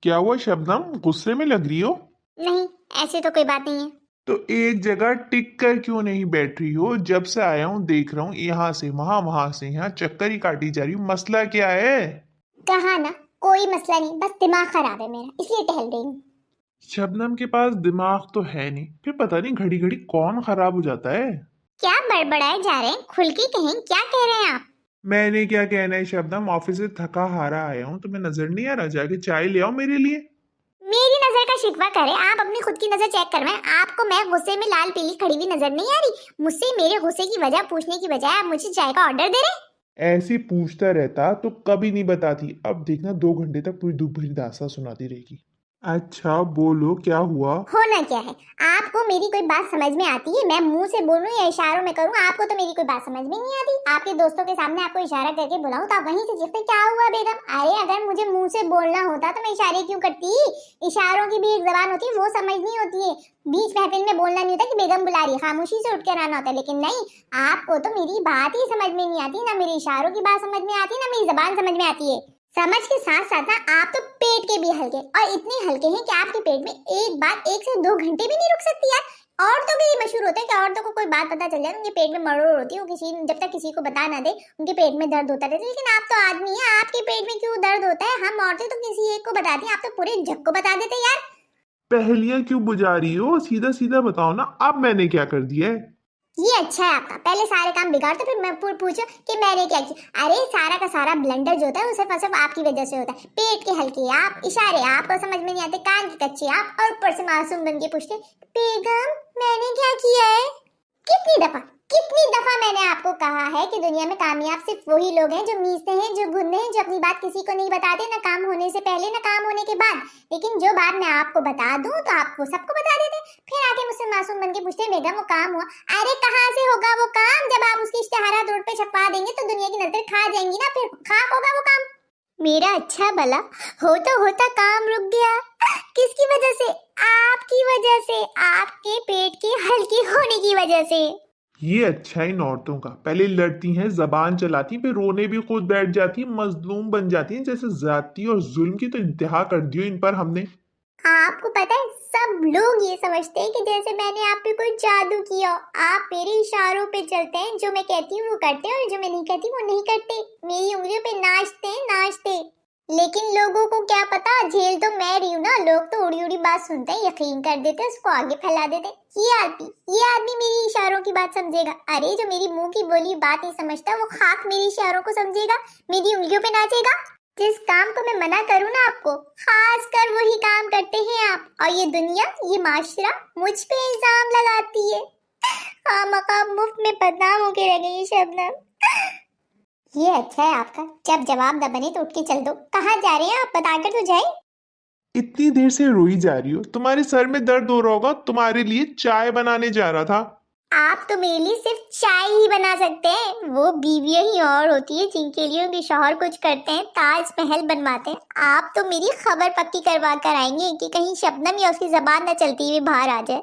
क्या हुआ शबनम, गुस्से में लग रही हो? नहीं, ऐसी तो कोई बात नहीं है। तो एक जगह टिक कर क्यों नहीं बैठ रही हो? जब से आया हूँ देख रहा हूँ, यहाँ से वहां, वहां से यहाँ चक्कर ही काटी जा रही हूँ। मसला क्या है? कहा ना, कोई मसला नहीं, बस दिमाग खराब है मेरा, इसलिए टहल रही हूँ। शबनम के पास दिमाग तो है नहीं, फिर पता नहीं घड़ी घड़ी कौन खराब हो जाता है। क्या बड़बड़ाए जा रहे हैं? खुल के कहें, क्या कह रहे हैं आप? मैंने क्या कहना है शबनम, ऑफिस से थका हारा आया हूँ, तुम्हें नजर नहीं आ रहा? जाके चाय ले आओ मेरे लिए। मेरी नजर का शिकवा करे, आप अपनी खुद की नजर चेक करवाएं। आपको मैं गुस्से में लाल पीली खड़ी हुई नजर नहीं आ रही? मुझसे मेरे गुस्से की वजह पूछने की बजाय आप मुझे चाय का ऑर्डर दे रहे हैं। ऐसी पूछता रहता तो कभी नहीं बताती, अब देखना 2 घंटे तक पूरी दुख भरी दास्तां सुनाती रहेगी। अच्छा बोलो, क्या हुआ? होना क्या है? आपको मेरी कोई बात समझ में आती है? मैं मुंह से बोलूं या इशारों में करूं, आपको तो मेरी कोई बात समझ में नहीं आती। आपके दोस्तों के सामने आपको इशारा करके बुलाऊं तो आप वहीं से चीखते, क्या हुआ बेगम? अरे अगर मुझे मुंह से बोलना होता तो मैं इशारे क्यों करती? इशारों की भी एक जबान होती है, वो समझनी होती है। बीच महफिल में बोलना नहीं होता कि बेगम बुला रही है, खामोशी से उठ कर आना होता है। लेकिन नहीं, आपको तो मेरी बात ही समझ में नहीं आती, ना मेरे इशारों की बात समझ में आती, ना मेरी जबान समझ में आती है। समझ के साथ साथ ना आप तो पेट के भी हल्के, और इतने हल्के हैं कि आपके पेट में एक बात 1 से 2 घंटे भी नहीं रुक सकती यार। औरतों के ये मशहूर होता है कि औरतों को कोई बात पता चल जाए, उनके पेट में मरोड़ होती है, वो किसी जब तक किसी को बता ना दे उनके पेट में दर्द होता रहता है। लेकिन आप तो आदमी है, आपके पेट में क्यों दर्द होता है? हम औरतें तो किसी एक को बताती हैं, आप तो पूरे जग को बता देते यार। पहेलियां क्यों बुझा रही हो? सीधा सीधा बताओ ना, अब मैंने क्या कर दिया है? ये अच्छा है आपका, पहले सारे काम बिगाड़ते फिर मैं पूछो कि मैंने क्या किया। अरे सारा का सारा ब्लंडर जो होता है वो सिर्फ आपकी वजह से होता है। पेट के हल्के आप, इशारे आपको समझ में नहीं आते, कान के कच्चे आप, और ऊपर से मासूम बन के पूछते बेगम मैंने क्या किया है? कितनी दफा मैंने आपको कहा है कि दुनिया में कामयाब सिर्फ वही लोग हैं जो मीचते हैं, जो गुंदे हैं, जो अपनी बात किसी को नहीं बताते, ना काम होने से पहले ना काम होने के बाद। लेकिन जो बात मैं आपको बता दूं तो आप वो सबको बता देते, फिर आके मुझसे मासूम बन के पूछते बेगम वो काम हुआ। अरे कहाँ से होगा वो काम? जब आप उसकी इश्तेहारात रोड पे छपवा देंगे तो दुनिया की नजर खा जाएंगी ना, फिर खाक होगा वो काम। मेरा अच्छा भला होता काम रुक गया। किसकी वजह से? आपकी वजह से, आपके पेट के हल्के होने की वजह से। ये अच्छा है इन औरतों का, पहले लड़ती हैं, जबान चलाती, फिर रोने भी खुद बैठ जाती, मजलूम बन जाती हैं। जैसे ज्यादती और जुल्म की तो इंतहा कर दी हो इन पर हमने। आपको पता है सब लोग ये समझते हैं कि जैसे मैंने आप पे कोई जादू किया हो। आप मेरे इशारों पे चलते हैं, जो मैं कहती हूँ वो करते हैं, और जो मैं नहीं कहती वो नहीं करते। मेरी उंगलियों पे नाचते। लेकिन लोगों को क्या पता, झेल तो मैं रही हूँ ना। लोग तो उड़ी उड़ी बात सुनते हैं, यकीन कर देते हैं, उसको आगे फैला देते हैं। ये आदमी मेरी इशारों की बात समझेगा। अरे जो मेरी मुंह की बोली बात नहीं समझता, वो खाक मेरे इशारों को समझेगा, मेरी उंगलियों पे नाचेगा। जिस काम को मैं मना करूँ ना आपको, खास कर वही काम करते हैं आप। और ये दुनिया, ये माशरा मुझ पे इल्जाम लगाती है। मकाम मुफ्त में बदनाम होके रह गई शबनम। ये अच्छा है आपका, जब जवाब न बने तो उठ के चल दो। कहाँ जा रहे हैं आप, बताकर तो जाए। इतनी देर से रोई जा रही हो, तुम्हारे सर में दर्द हो रहा होगा, तुम्हारे लिए चाय बनाने जा रहा था। आप तो मेरे लिए सिर्फ चाय ही बना सकते हैं। वो बीवियां ही और होती है जिनके लिए उनके शौहर कुछ करते हैं, ताजमहल बनवाते हैं। आप तो मेरी खबर पक्की करवा कर आएंगे कि कहीं शबनम या उसकी जबान न चलती हुई बाहर आ जाए।